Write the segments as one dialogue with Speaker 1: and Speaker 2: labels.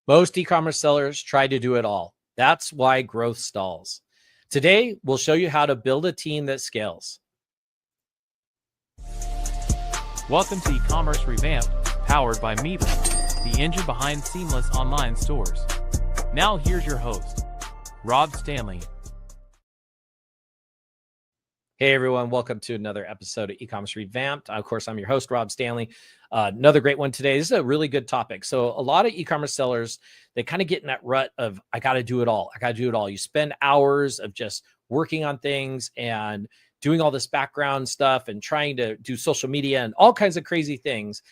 Speaker 1: Most e-commerce sellers try to do it all. That's why growth stalls. Today, we'll show you how to build a team that scales.
Speaker 2: Welcome to E-commerce Revamped, powered by Miva, the engine behind seamless online stores. Now here's your host, Rob Stanley.
Speaker 1: Hey everyone, welcome to another episode of E-commerce Revamped. Of course, I'm your host, Rob Stanley. Another great one today. This is a really good topic. So a lot of e-commerce sellers, they kind of get in that rut of, I got to do it all. I got to do it all. You spend hours of just working on things and doing all this background stuff and trying to do social media and all kinds of crazy things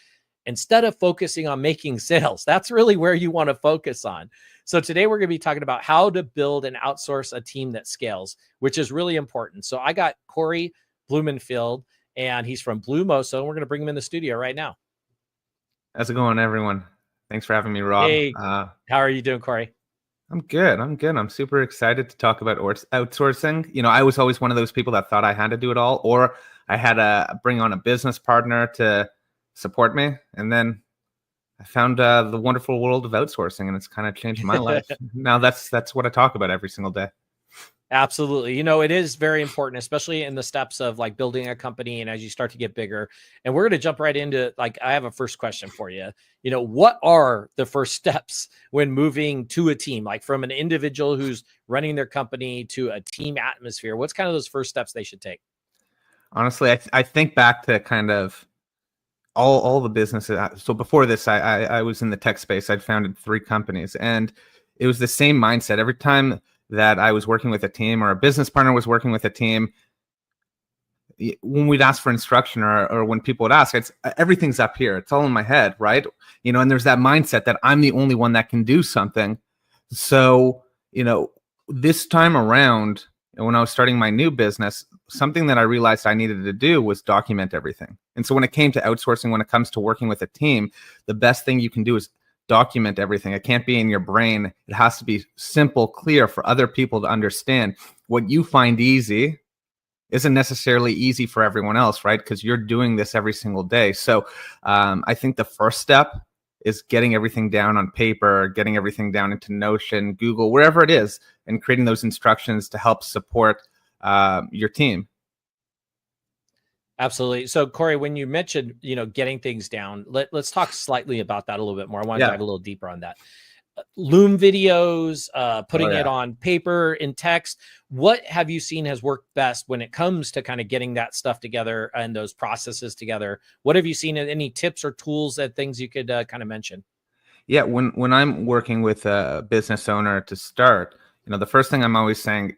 Speaker 1: instead of focusing on making sales. That's really where you want to focus on. So today we're going to be talking about how to build and outsource a team that scales, which is really important. So I got Cory Blumenfeld, and he's from BlueMoso, and we're going to bring him in the studio right now.
Speaker 3: How's it going, everyone? Thanks for having me, Rob.
Speaker 1: Hey, how are you doing, Cory?
Speaker 3: I'm good. I'm super excited to talk about outsourcing. You know, I was always one of those people that thought I had to do it all, or I had to bring on a business partner to support me. And then I found the wonderful world of outsourcing, and it's kind of changed my life. Now that's what I talk about every single day.
Speaker 1: Absolutely. You know, it is very important, especially in the steps of like building a company and as you start to get bigger. And we're going to jump right into, like, I have a first question for you. You know, what are the first steps when moving to a team, like from an individual who's running their company to a team atmosphere? What's kind of those first steps they should take?
Speaker 3: Honestly, I think back to kind of all the businesses. So before this, I was in the tech space. I'd founded 3 companies, and it was the same mindset. Every time that I was working with a team or a business partner was working with a team, when we'd ask for instruction or when people would ask, it's everything's up here. It's all in my head, right? You know, and there's that mindset that I'm the only one that can do something. So, you know, this time around, when I was starting my new business, something that I realized I needed to do was document everything. And so when it came to outsourcing, when it comes to working with a team, the best thing you can do is document everything. It can't be in your brain. It has to be simple, clear for other people to understand. What you find easy isn't necessarily easy for everyone else, right? Because you're doing this every single day. So I think the first step is getting everything down on paper, getting everything down into Notion, Google, wherever it is, and creating those instructions to help support your team.
Speaker 1: Absolutely. So Cory, when you mentioned, you know, getting things down, let's talk slightly about that a little bit more. I want to dive a little deeper on that. Loom videos, putting it on paper in text. What have you seen has worked best when it comes to kind of getting that stuff together and those processes together? What have you seen? Any tips or tools that things you could kind of mention? Yeah,
Speaker 3: when I'm working with a business owner to start, you know, the first thing I'm always saying,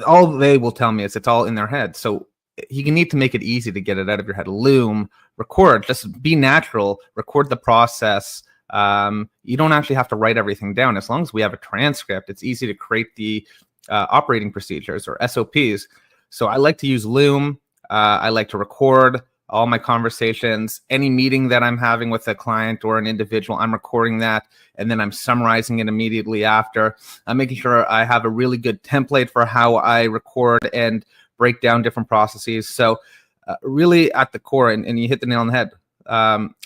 Speaker 3: all they will tell me is it's all in their head. So you need to make it easy to get it out of your head. Loom, record, just be natural, record the process. You don't actually have to write everything down. As long as we have a transcript, it's easy to create the operating procedures or SOPs. So I like to use Loom. I like to record all my conversations. Any meeting that I'm having with a client or an individual, I'm recording that, and then I'm summarizing it immediately after. I'm making sure I have a really good template for how I record and break down different processes. So really at the core, and you hit the nail on the head,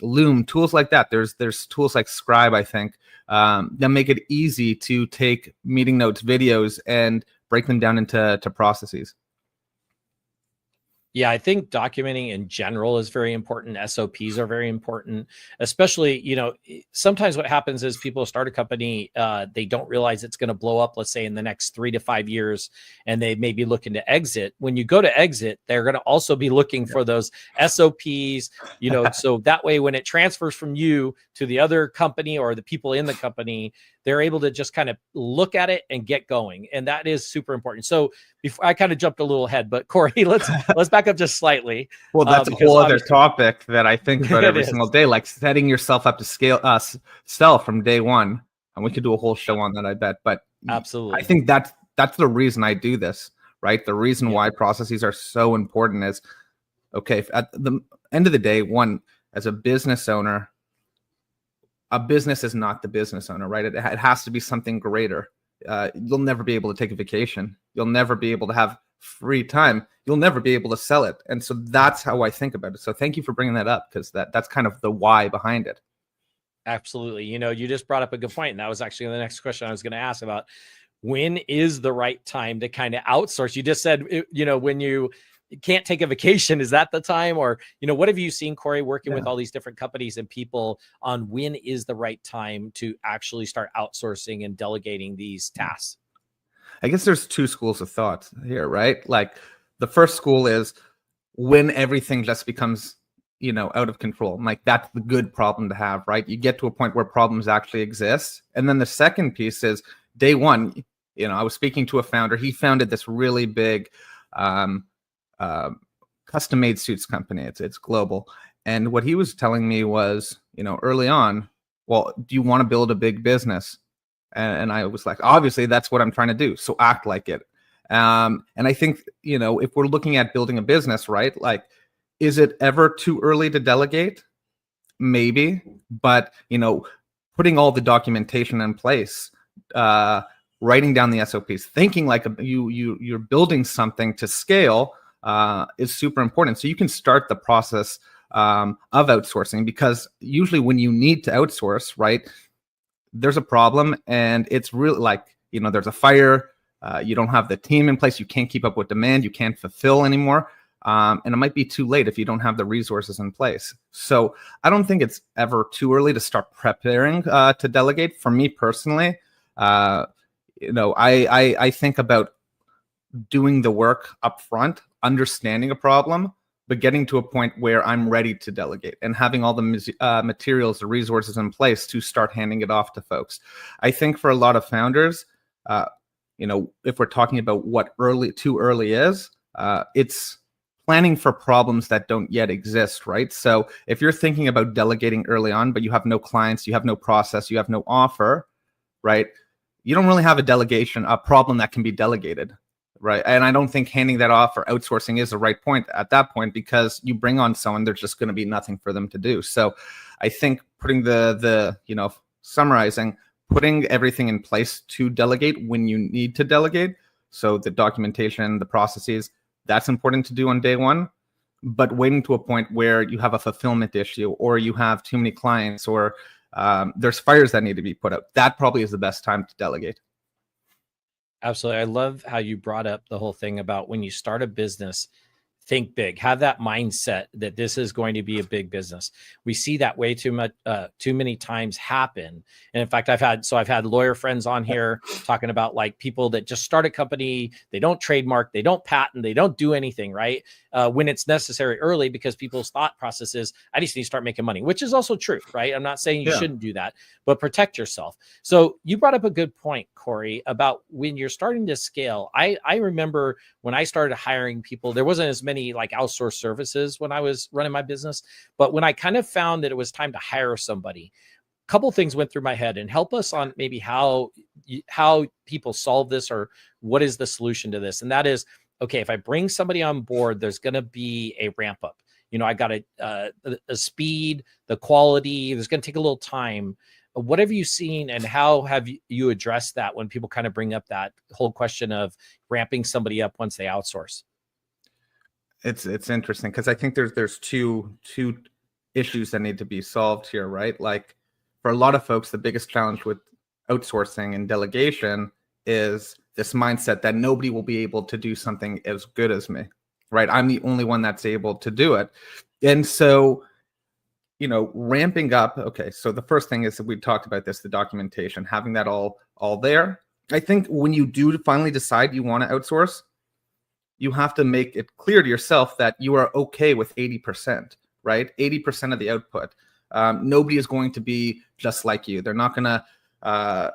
Speaker 3: Loom, tools like that. There's tools like Scribe, I think, that make it easy to take meeting notes, videos, and break them down into processes.
Speaker 1: Yeah, I think documenting in general is very important. SOPs are very important, especially, you know, sometimes what happens is people start a company, they don't realize it's going to blow up, let's say in the next 3 to 5 years, and they may be looking to exit. When you go to exit, they're going to also be looking for those SOPs, you know, so that way when it transfers from you to the other company or the people in the company, they're able to just kind of look at it and get going. And that is super important. So before I kind of jumped a little ahead, but Cory, let's back up just slightly.
Speaker 3: Well, that's a whole other topic that I think about every single day, like setting yourself up to sell from day one. And we could do a whole show on that, I bet. But
Speaker 1: absolutely,
Speaker 3: I think that's the reason I do this, right? The reason why processes are so important is, okay, at the end of the day, one, as a business owner, a business is not the business owner, right? It has to be something greater. You'll never be able to take a vacation. You'll never be able to have free time. You'll never be able to sell it. And so that's how I think about it. So thank you for bringing that up, because that's kind of the why behind it.
Speaker 1: Absolutely. You just brought up a good point, and that was actually the next question I was going to ask about. When is the right time to kind of outsource? You just said, when you can't take a vacation, is that the time? Or, what have you seen, Cory, working with all these different companies and people on when is the right time to actually start outsourcing and delegating these tasks?
Speaker 3: I guess there's two schools of thought here, right? Like the first school is when everything just becomes, out of control. Like that's the good problem to have, right? You get to a point where problems actually exist. And then the second piece is day one. I was speaking to a founder. He founded this really big custom-made suits company. It's global. And what he was telling me was, early on, well, do you want to build a big business? And I was like, obviously, that's what I'm trying to do. So act like it. And I think, if we're looking at building a business, right? Like, is it ever too early to delegate? Maybe, but putting all the documentation in place, writing down the SOPs, thinking like you're building something to scale is super important. So you can start the process of outsourcing, because usually when you need to outsource, right, there's a problem, and it's really like there's a fire. You don't have the team in place. You can't keep up with demand. You can't fulfill anymore. And it might be too late if you don't have the resources in place. So I don't think it's ever too early to start preparing to delegate. For me personally, I think about doing the work up front, understanding a problem, but getting to a point where I'm ready to delegate and having all the materials, the resources in place to start handing it off to folks. I think for a lot of founders, if we're talking about what too early is, it's planning for problems that don't yet exist, right? So if you're thinking about delegating early on, but you have no clients, you have no process, you have no offer, right? You don't really have a problem that can be delegated, right? And I don't think handing that off or outsourcing is the right point at that point, because you bring on someone, there's just going to be nothing for them to do. So I think putting summarizing, putting everything in place to delegate when you need to delegate. So the documentation, the processes, that's important to do on day one, but waiting to a point where you have a fulfillment issue, or you have too many clients, or there's fires that need to be put out, that probably is the best time to delegate.
Speaker 1: Absolutely. I love how you brought up the whole thing about when you start a business, think big, have that mindset that this is going to be a big business. We see that way too many times happen. And in fact, I've had lawyer friends on here talking about like people that just start a company, they don't trademark, they don't patent, they don't do anything, right? When it's necessary early, because people's thought process is, I just need to start making money, which is also true, right? I'm not saying you shouldn't do that, but protect yourself. So you brought up a good point, Cory, about when you're starting to scale. I remember when I started hiring people, there wasn't as many like outsourced services when I was running my business, but when I kind of found that it was time to hire somebody, a couple things went through my head, and help us on maybe how people solve this, or what is the solution to this. And that is, okay, if I bring somebody on board, there's going to be a ramp up. I got a speed, the quality, there's going to take a little time. What have you seen, and how have you addressed that when people kind of bring up that whole question of ramping somebody up once they outsource?
Speaker 3: It's interesting, because I think there's two issues that need to be solved here, right? Like for a lot of folks, the biggest challenge with outsourcing and delegation is this mindset that nobody will be able to do something as good as me, right? I'm the only one that's able to do it. And so, ramping up. Okay, so the first thing is that we talked about this, the documentation, having that all there. I think when you do finally decide you want to outsource, you have to make it clear to yourself that you are okay with 80%, right? 80% of the output. Nobody is going to be just like you. They're not going to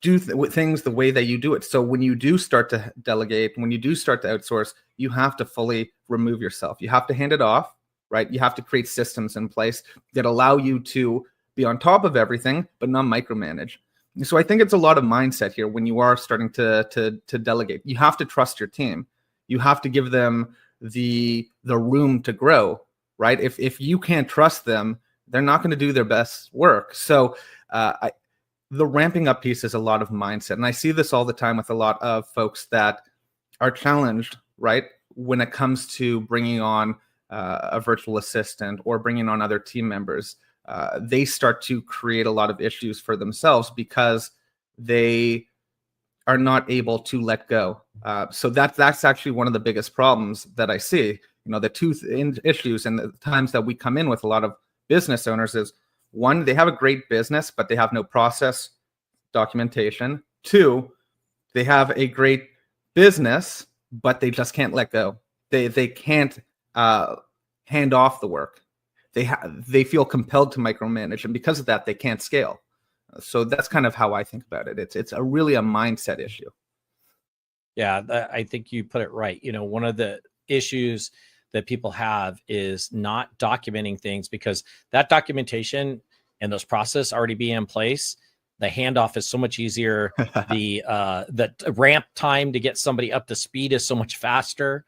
Speaker 3: do things the way that you do it. So when you do start to delegate, when you do start to outsource, you have to fully remove yourself. You have to hand it off, right? You have to create systems in place that allow you to be on top of everything, but not micromanage. So I think it's a lot of mindset here when you are starting to delegate. You have to trust your team. You have to give them the room to grow, right? If you can't trust them, they're not going to do their best work. So the ramping up piece is a lot of mindset. And I see this all the time with a lot of folks that are challenged, right? When it comes to bringing on a virtual assistant or bringing on other team members, they start to create a lot of issues for themselves because they are not able to let go. So that's actually one of the biggest problems that I see. The two issues and the times that we come in with a lot of business owners is, one, they have a great business, but they have no process documentation. Two, they have a great business, but they just can't let go. They can't hand off the work. They feel compelled to micromanage, and because of that, they can't scale. So that's kind of how I think about it. It's really a mindset issue.
Speaker 1: Yeah, I think you put it right. One of the issues that people have is not documenting things, because that documentation and those processes already be in place. The handoff is so much easier. The ramp time to get somebody up to speed is so much faster.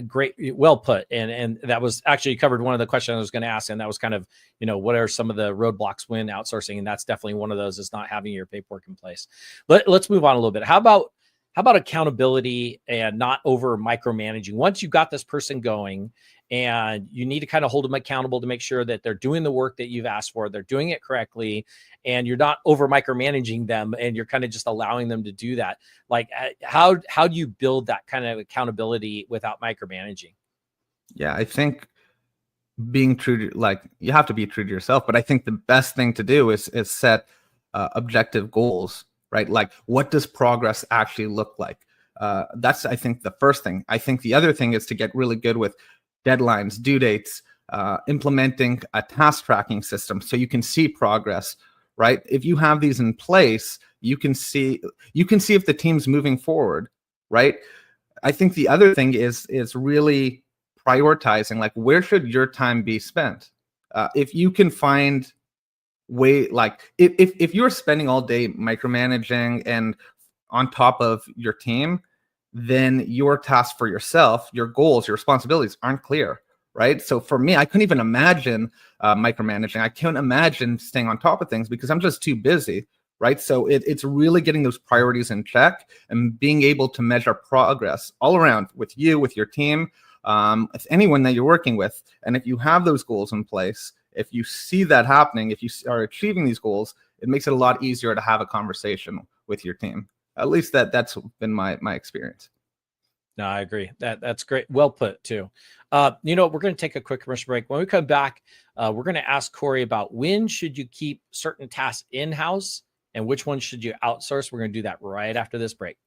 Speaker 1: Great, well put. And that was actually covered one of the questions I was going to ask, and that was kind of, what are some of the roadblocks when outsourcing? And that's definitely one of those, is not having your paperwork in place. Let's move on a little bit. How about accountability and not over micromanaging? Once you've got this person going, and you need to kind of hold them accountable to make sure that they're doing the work that you've asked for, they're doing it correctly, and you're not over micromanaging them, and you're kind of just allowing them to do that. Like, how do you build that kind of accountability without micromanaging?
Speaker 3: Yeah, I think being true to, you have to be true to yourself, but I think the best thing to do is set objective goals, right? Like, what does progress actually look like? That's, I think, the first thing. I think the other thing is to get really good with deadlines, due dates, implementing a task tracking system so you can see progress, right? If you have these in place, you can see if the team's moving forward, right? I think the other thing is really prioritizing, like, where should your time be spent? If you can find if you're spending all day micromanaging and on top of your team, then your tasks for yourself, your goals, your responsibilities aren't clear, right? So for me, I couldn't even imagine micromanaging. I couldn't imagine staying on top of things because I'm just too busy, right? So it's really getting those priorities in check and being able to measure progress all around with you, with your team, with anyone that you're working with. And if you have those goals in place, if you see that happening, if you are achieving these goals, it makes it a lot easier to have a conversation with your team. At least that's been my experience.
Speaker 1: No, I agree. That's great. Well put too. We're going to take a quick commercial break. When we come back, we're going to ask Cory about when should you keep certain tasks in-house and which ones should you outsource. We're going to do that right after this break.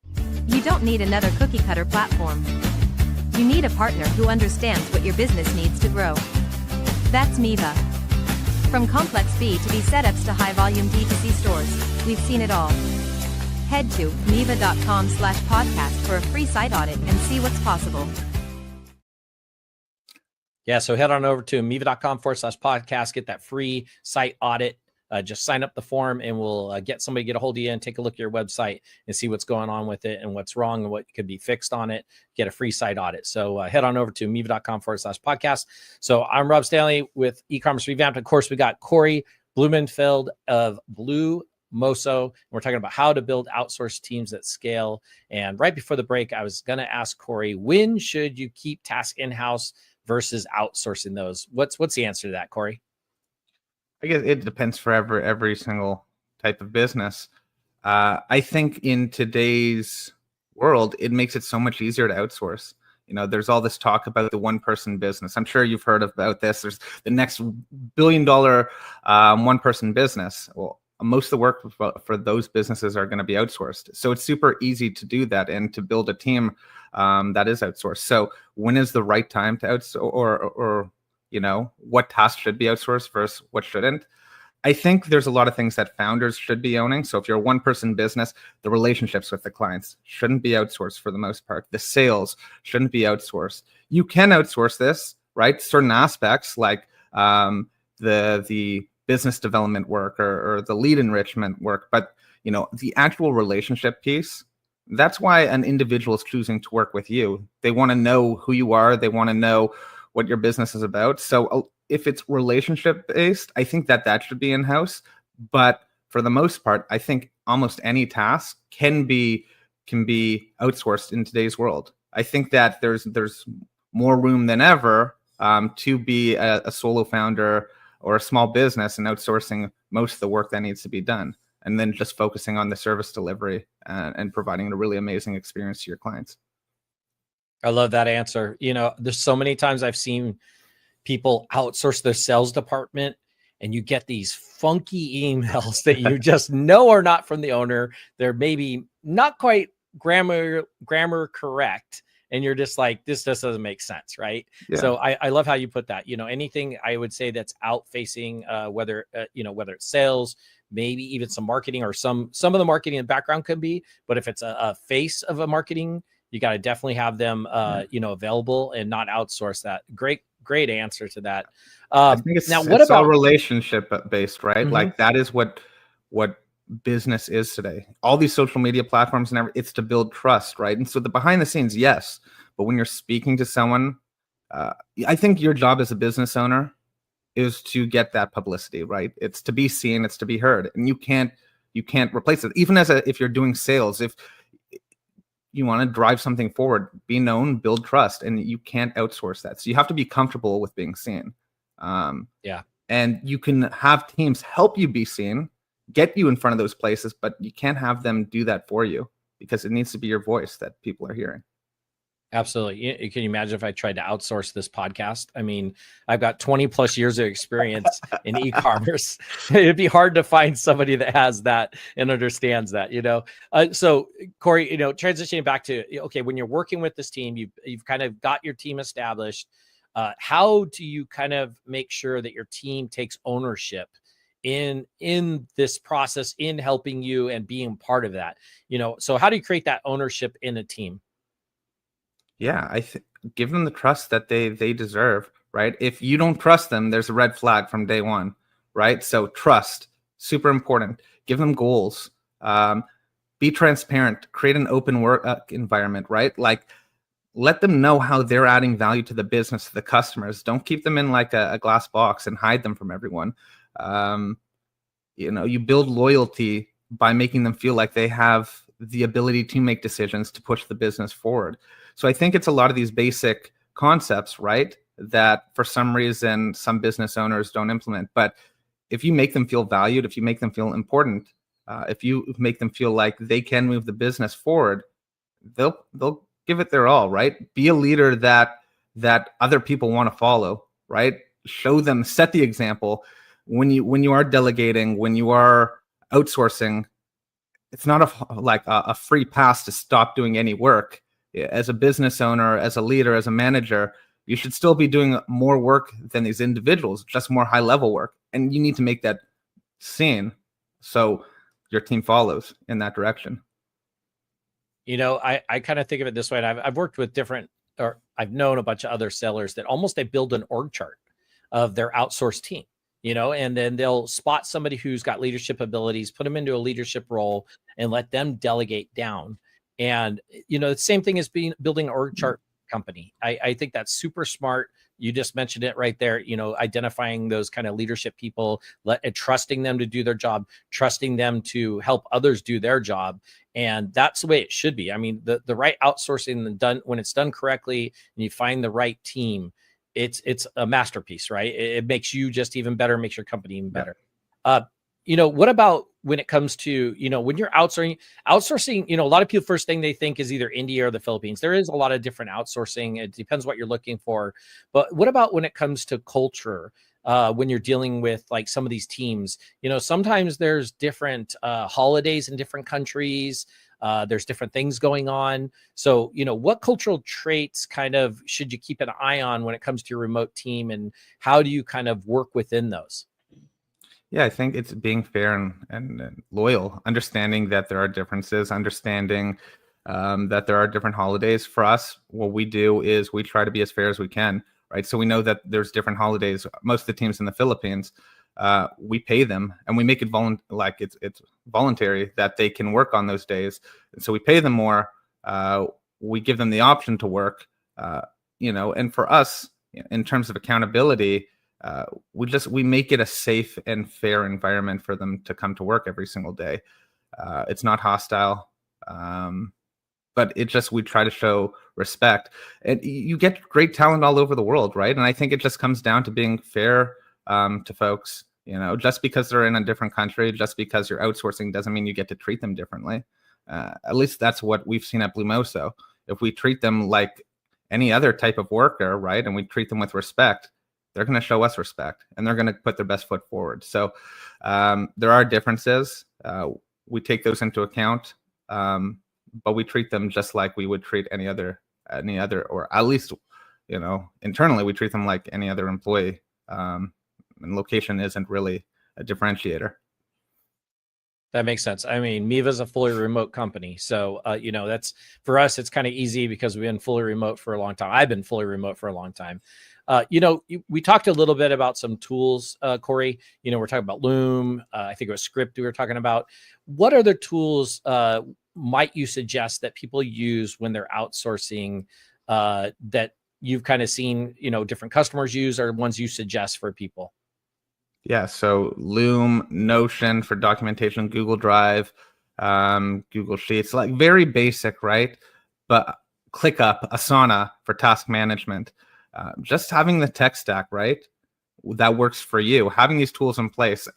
Speaker 4: You don't need another cookie cutter platform. You need a partner who understands what your business needs to grow. That's Miva. From complex B2B setups to high volume D2C stores, we've seen it all. Head to miva.com/podcast for a free site audit and see what's possible.
Speaker 1: Yeah, so head on over to miva.com/podcast, get that free site audit. Just sign up the form, and we'll get somebody to get a hold of you and take a look at your website and see what's going on with it and what's wrong and what could be fixed on it. Get a free site audit. So head on over to miva.com/podcast. So I'm Rob Stanley with E-commerce Revamped. Of course, we got Cory Blumenfeld of BlueMoso. We're talking about how to build outsourced teams at scale. And right before the break, I was going to ask Cory, when should you keep tasks in-house versus outsourcing those? What's the answer to that, Cory?
Speaker 3: I guess it depends for every single type of business. I think in today's world, it makes it so much easier to outsource. There's all this talk about the one-person business. I'm sure you've heard about this. There's the next billion-dollar one-person business. Well, most of the work for those businesses are going to be outsourced. So it's super easy to do that and to build a team that is outsourced. So when is the right time to outsource, or what tasks should be outsourced versus what shouldn't? I think there's a lot of things that founders should be owning. So if you're a one-person business, the relationships with the clients shouldn't be outsourced for the most part. The sales shouldn't be outsourced. You can outsource this, right? Certain aspects like the business development work or the lead enrichment work. But, the actual relationship piece, that's why an individual is choosing to work with you. They want to know who you are. They want to know what your business is about. So if it's relationship based, I think that should be in-house. But for the most part, I think almost any task can be outsourced in today's world. I think that there's more room than ever to be a solo founder or a small business and outsourcing most of the work that needs to be done, and then just focusing on the service delivery and providing a really amazing experience to your clients.
Speaker 1: I love that answer. There's so many times I've seen people outsource their sales department, and you get these funky emails that you just know are not from the owner. They're maybe not quite grammar correct. And you're just like, this just doesn't make sense, right?
Speaker 3: Yeah.
Speaker 1: So I love how you put that. Anything I would say that's out facing, whether it's sales, maybe even some marketing, or some of the marketing in the background can be. But if it's a face of a marketing, you got to definitely have them, available and not outsource that. Great answer to that.
Speaker 3: I think it's all relationship based, right?
Speaker 1: Mm-hmm.
Speaker 3: Like that is what business is today. All these social media platforms and everything, it's to build trust, right? And so the behind the scenes, yes, but when you're speaking to someone, I think your job as a business owner is to get that publicity, right? It's to be seen, it's to be heard, and you can't replace it. Even if you're doing sales, if you want to drive something forward, be known, build trust, and you can't outsource that. So you have to be comfortable with being seen. And you can have teams help you be seen, get you in front of those places, but you can't have them do that for you, because it needs to be your voice that people are hearing.
Speaker 1: Absolutely. Can you imagine if I tried to outsource this podcast? I mean, I've got 20 plus years of experience in e-commerce. It'd be hard to find somebody that has that and understands that, So Cory, transitioning back to, okay, when you're working with this team, you've kind of got your team established. How do you kind of make sure that your team takes ownership in this process, in helping you and being part of that? So how do you create that ownership in a team?
Speaker 3: Yeah, give them the trust that they deserve, right? If you don't trust them, there's a red flag from day one, right? So trust, super important. Give them goals. Be transparent. Create an open work environment, right? Like, let them know how they're adding value to the business, to the customers. Don't keep them in like a glass box and hide them from everyone. You build loyalty by making them feel like they have the ability to make decisions to push the business forward. So I think it's a lot of these basic concepts, right, that for some reason some business owners don't implement. But if you make them feel valued, if you make them feel important, if you make them feel like they can move the business forward, they'll give it their all, right? Be a leader that other people want to follow, right? Show them, set the example. When you are delegating, when you are outsourcing, it's not a free pass to stop doing any work. As a business owner, as a leader, as a manager, you should still be doing more work than these individuals, just more high level work. And you need to make that seen so your team follows in that direction.
Speaker 1: I kind of think of it this way. And I've worked with I've known a bunch of other sellers that almost they build an org chart of their outsourced team, and then they'll spot somebody who's got leadership abilities, put them into a leadership role, and let them delegate down. And, the same thing as building an org chart company. I think that's super smart. You just mentioned it right there, identifying those kind of leadership people, trusting them to do their job, trusting them to help others do their job. And that's the way it should be. I mean, the right outsourcing when it's done correctly and you find the right team, it's a masterpiece, right? It makes you just even better, makes your company even better. What about when it comes to, when you're outsourcing, a lot of people, first thing they think is either India or the Philippines. There is a lot of different outsourcing. It depends what you're looking for. But what about when it comes to culture? When you're dealing with like some of these teams, sometimes there's different holidays in different countries. There's different things going on. So, what cultural traits kind of should you keep an eye on when it comes to your remote team, and how do you kind of work within those?
Speaker 3: Yeah, I think it's being fair and loyal, understanding that there are differences, understanding that there are different holidays. For us, what we do is we try to be as fair as we can, right? So we know that there's different holidays. Most of the teams in the Philippines, we pay them and we make it it's voluntary that they can work on those days. And so we pay them more. We give them the option to work, and for us, in terms of accountability, we make it a safe and fair environment for them to come to work every single day. It's not hostile, but we try to show respect. And you get great talent all over the world, right? And I think it just comes down to being fair to folks. Just because they're in a different country, just because you're outsourcing doesn't mean you get to treat them differently. At least that's what we've seen at BlueMoso. If we treat them like any other type of worker, right, and we treat them with respect, they're going to show us respect, and they're going to put their best foot forward. So there are differences. We take those into account, but we treat them just like we would treat any other, or at least, internally we treat them like any other employee. And location isn't really a differentiator.
Speaker 1: That makes sense. I mean, Miva is a fully remote company. So, that's for us, it's kind of easy because we've been fully remote for a long time. I've been fully remote for a long time. We talked a little bit about some tools, Cory. We're talking about Loom. I think it was Script we were talking about. What other tools might you suggest that people use when they're outsourcing that you've kind of seen, different customers use, or ones you suggest for people?
Speaker 3: Yeah, so Loom, Notion for documentation, Google Drive, Google Sheets, like very basic, right? But ClickUp, Asana for task management. Just having the tech stack, right? That works for you. Having these tools in place.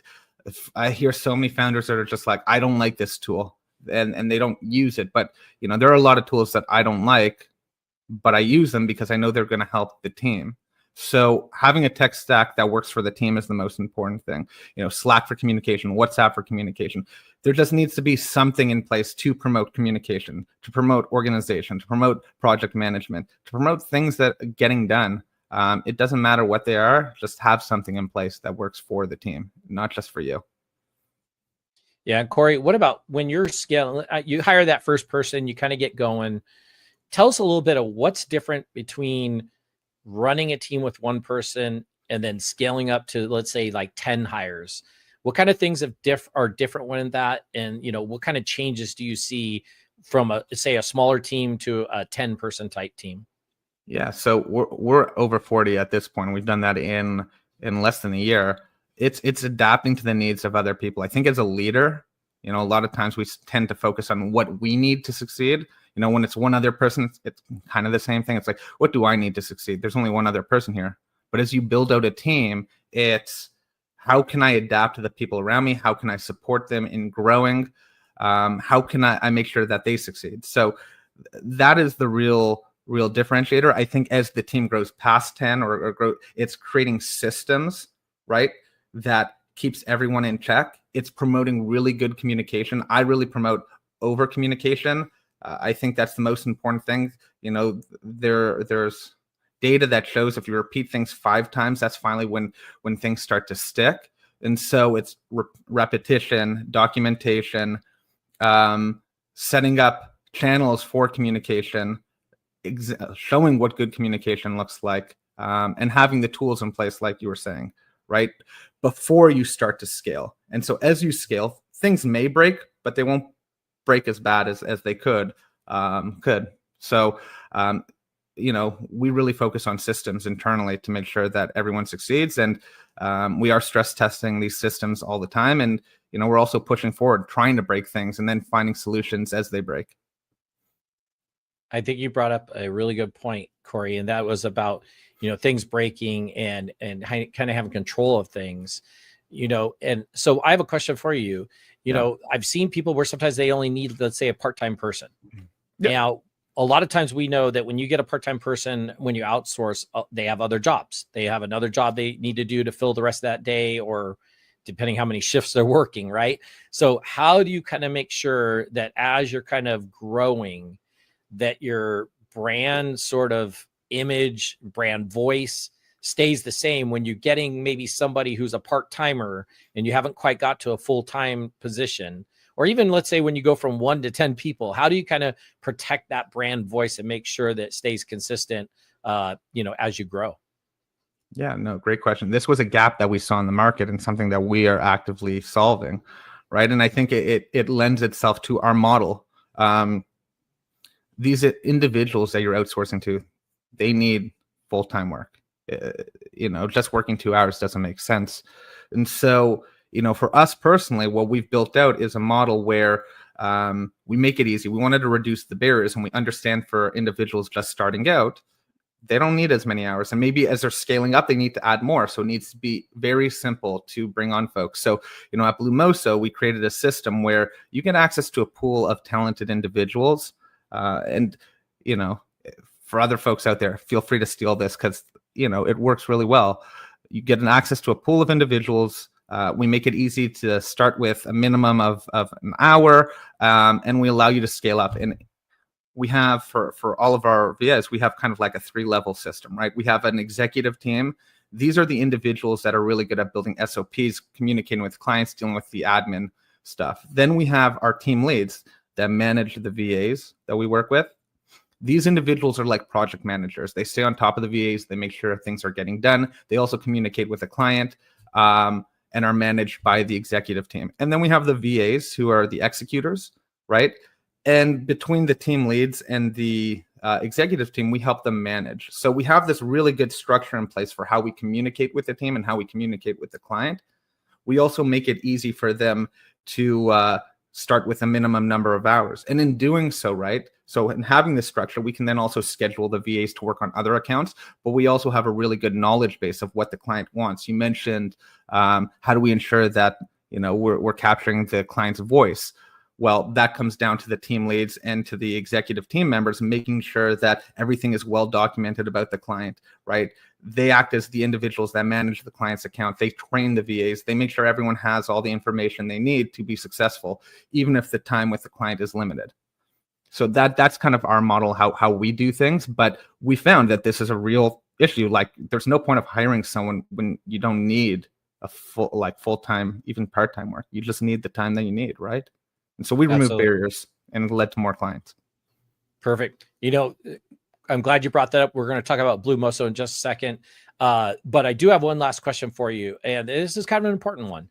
Speaker 3: I hear so many founders that are just like, I don't like this tool, and they don't use it. But there are a lot of tools that I don't like, but I use them because I know they're going to help the team. So having a tech stack that works for the team is the most important thing. Slack for communication, WhatsApp for communication. There just needs to be something in place to promote communication, to promote organization, to promote project management, to promote things that are getting done. It doesn't matter what they are, just have something in place that works for the team, not just for you.
Speaker 1: Yeah, Cory, what about when you're scaling, you hire that first person, you kind of get going. Tell us a little bit of what's different between running a team with one person and then scaling up to, let's say, like 10 hires. What kind of things are different when that, and what kind of changes do you see from a smaller team to a 10-person type team?
Speaker 3: Yeah, so we're over 40 at this point. We've done that in less than a year. It's adapting to the needs of other people. I think as a leader, a lot of times we tend to focus on what we need to succeed. When it's one other person, it's kind of the same thing. It's like, what do I need to succeed? There's only one other person here. But as you build out a team, it's how can I adapt to the people around me? How can I support them in growing? How can I make sure that they succeed? So that is the real differentiator. I think as the team grows past 10 or grow, it's creating systems, right, that keeps everyone in check. It's promoting really good communication. I really promote over communication. I think that's the most important thing. There's data that shows if you repeat things 5 times, that's finally when things start to stick. And so it's repetition, documentation, setting up channels for communication, showing what good communication looks like, and having the tools in place, like you were saying, right, before you start to scale. And so as you scale, things may break, but they won't break as bad as they could. So, we really focus on systems internally to make sure that everyone succeeds. And we are stress testing these systems all the time. And, we're also pushing forward, trying to break things and then finding solutions as they break.
Speaker 1: I think you brought up a really good point, Cory, and that was about, things breaking and kind of having control of things, and so I have a question for you. I've seen people where sometimes they only need, let's say, a part-time person. Yep. Now, a lot of times we know that when you get a part-time person, when you outsource, they have other jobs. They have another job they need to do to fill the rest of that day, or depending how many shifts they're working, right? So how do you kind of make sure that as you're kind of growing, that your brand sort of image, brand voice stays the same when you're getting maybe somebody who's a part-timer and you haven't quite got to a full-time position? Or even, let's say, when you go from 1 to 10 people, how do you kind of protect that brand voice and make sure that it stays consistent, as you grow?
Speaker 3: Yeah, no, great question. This was a gap that we saw in the market and something that we are actively solving, right? And I think it lends itself to our model. These individuals that you're outsourcing to, they need full-time work. Just working 2 hours doesn't make sense. And so, for us personally, what we've built out is a model where we make it easy. We wanted to reduce the barriers, and we understand for individuals just starting out, they don't need as many hours. And maybe as they're scaling up, they need to add more. So it needs to be very simple to bring on folks. So, at BlueMoso, we created a system where you get access to a pool of talented individuals. And, for other folks out there, feel free to steal this because, it works really well. You get an access to a pool of individuals. We make it easy to start with a minimum of an hour, and we allow you to scale up. And we have for all of our VAs, we have kind of like a 3-level system, right? We have an executive team. These are the individuals that are really good at building SOPs, communicating with clients, dealing with the admin stuff. Then we have our team leads that manage the VAs that we work with. These individuals are like project managers. They stay on top of the VAs. They make sure things are getting done. They also communicate with the client and are managed by the executive team. And then we have the VAs who are the executors, right? And between the team leads and the executive team, we help them manage. So we have this really good structure in place for how we communicate with the team and how we communicate with the client. We also make it easy for them to start with a minimum number of hours. And in doing so, right, so in having this structure, we can then also schedule the VAs to work on other accounts, but we also have a really good knowledge base of what the client wants. You mentioned how do we ensure that we're capturing the client's voice? Well, that comes down to the team leads and to the executive team members, making sure that everything is well documented about the client, right? They act as the individuals that manage the client's account. They train the VAs. They make sure everyone has all the information they need to be successful, even if the time with the client is limited. So that's kind of our model, how we do things. But we found that this is a real issue. Like, there's no point of hiring someone when you don't need a full-time, even part-time work. You just need the time that you need, right? And so we remove barriers, and it led to more clients.
Speaker 1: Perfect. I'm glad you brought that up. We're going to talk about BlueMoso in just a second. But I do have one last question for you. And this is kind of an important one.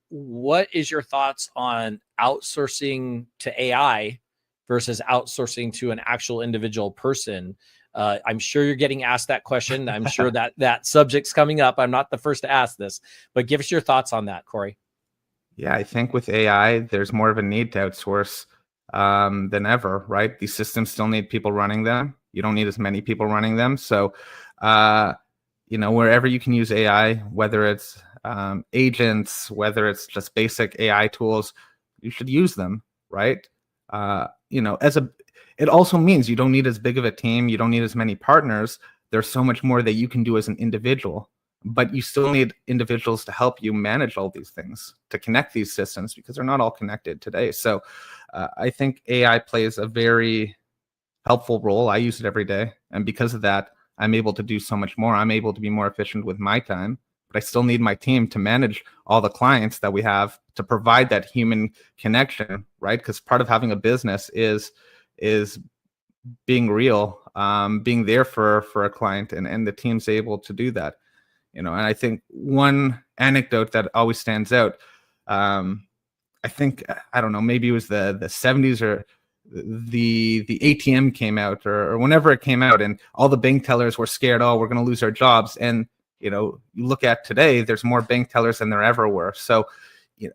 Speaker 1: What is your thoughts on outsourcing to AI versus outsourcing to an actual individual person? I'm sure you're getting asked that question. I'm sure that subject's coming up. I'm not the first to ask this, but give us your thoughts on that, Cory.
Speaker 3: Yeah, I think with AI, there's more of a need to outsource than ever, right? These systems still need people running them. You don't need as many people running them. So, wherever you can use AI, whether it's agents, whether it's just basic AI tools, you should use them, right? It also means you don't need as big of a team. You don't need as many partners. There's so much more that you can do as an individual. But you still need individuals to help you manage all these things, to connect these systems, because they're not all connected today. So I think AI plays a very helpful role. I use it every day. And because of that, I'm able to do so much more. I'm able to be more efficient with my time, but I still need my team to manage all the clients that we have, to provide that human connection, right? Because part of having a business is being real, being there for a client, and the team's able to do that. And I think one anecdote that always stands out, I think, I don't know, maybe it was the 70s or the ATM came out or whenever it came out, and all the bank tellers were scared, we're going to lose our jobs. And, you look at today, there's more bank tellers than there ever were. So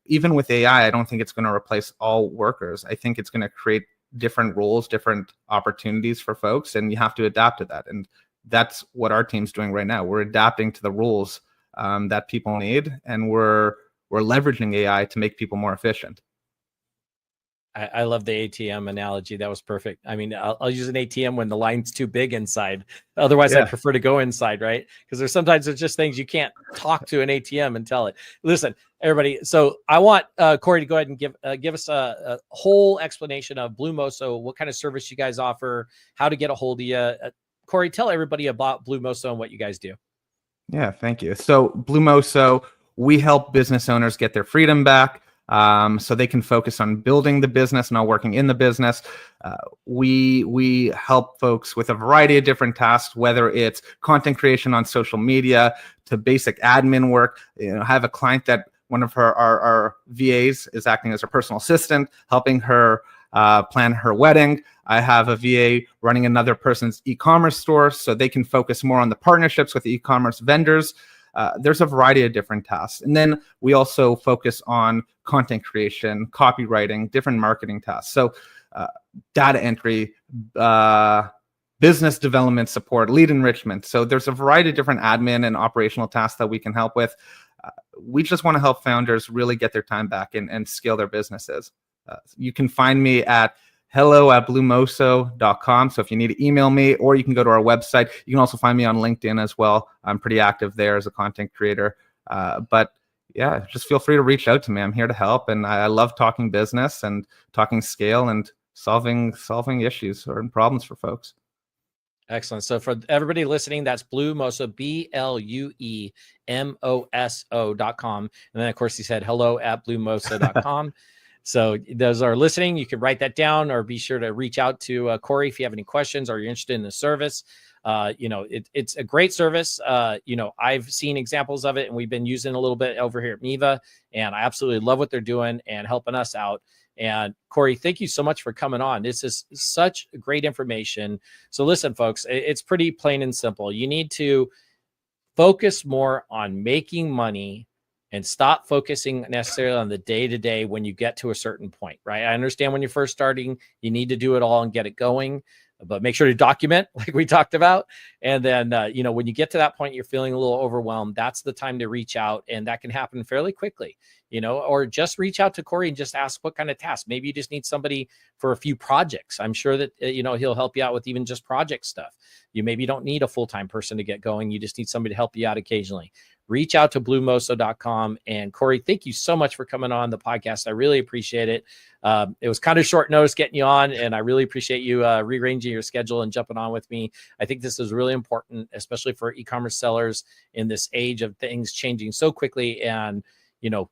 Speaker 3: even with AI, I don't think it's going to replace all workers. I think it's going to create different roles, different opportunities for folks, and you have to adapt to that. And that's what our team's doing right now. We're adapting to the rules that people need, and we're leveraging AI to make people more efficient.
Speaker 1: I love the ATM analogy. That was perfect. I mean, I'll use an ATM when the line's too big inside. Otherwise, I prefer to go inside, right? Because there's just things you can't talk to an ATM and tell it. Listen, everybody. So I want Cory to go ahead and give us a whole explanation of BlueMoso, what kind of service you guys offer, how to get a hold of you. Cory, tell everybody about BlueMoso and what you guys do.
Speaker 3: Yeah, thank you. So BlueMoso, we help business owners get their freedom back, so they can focus on building the business, not working in the business. We help folks with a variety of different tasks, whether it's content creation on social media to basic admin work. I have a client that one of our VAs is acting as her personal assistant, helping her plan her wedding. I have a VA running another person's e-commerce store so they can focus more on the partnerships with the e-commerce vendors. There's a variety of different tasks. And then we also focus on content creation, copywriting, different marketing tasks. So data entry, business development support, lead enrichment. So there's a variety of different admin and operational tasks that we can help with. We just want to help founders really get their time back and scale their businesses. You can find me at hello@bluemoso.com. So if you need to email me, or you can go to our website. You can also find me on LinkedIn as well. I'm pretty active there as a content creator. But yeah, just feel free to reach out to me. I'm here to help. And I love talking business and talking scale and solving issues or problems for folks.
Speaker 1: Excellent. So for everybody listening, that's BlueMoso, BlueMoso.com. And then, of course, he said hello@BlueMoso.com. So those are listening. You can write that down, or be sure to reach out to Cory if you have any questions or you're interested in the service. It's a great service. I've seen examples of it, and we've been using a little bit over here at Miva, and I absolutely love what they're doing and helping us out. And Cory, thank you so much for coming on. This is such great information. So listen, folks, it's pretty plain and simple. You need to focus more on making money and stop focusing necessarily on the day-to-day when you get to a certain point, right? I understand when you're first starting, you need to do it all and get it going, but make sure to document like we talked about. And then, when you get to that point, you're feeling a little overwhelmed, that's the time to reach out. And that can happen fairly quickly, or just reach out to Cory and just ask what kind of task. Maybe you just need somebody for a few projects. I'm sure that, he'll help you out with even just project stuff. You maybe don't need a full-time person to get going. You just need somebody to help you out occasionally. Reach out to BlueMoso.com. And Cory, thank you so much for coming on the podcast. I really appreciate it. It was kind of short notice getting you on, and I really appreciate you rearranging your schedule and jumping on with me. I think this is really important, especially for e-commerce sellers in this age of things changing so quickly and,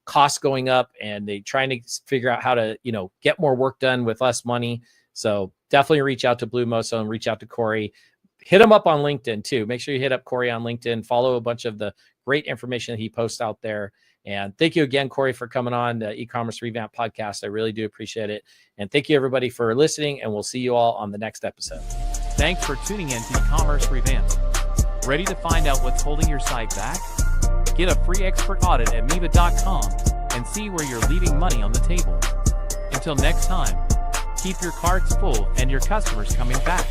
Speaker 1: costs going up, and they trying to figure out how to, get more work done with less money. So definitely reach out to BlueMoso and reach out to Cory. Hit him up on LinkedIn too. Make sure you hit up Cory on LinkedIn. Follow a bunch of the great information that he posts out there. And thank you again, Cory, for coming on the E-commerce Revamp podcast. I really do appreciate it. And thank you, everybody, for listening. And we'll see you all on the next episode.
Speaker 2: Thanks for tuning in to E-commerce Revamp. Ready to find out what's holding your site back? Get a free expert audit at Miva.com and see where you're leaving money on the table. Until next time, keep your carts full and your customers coming back.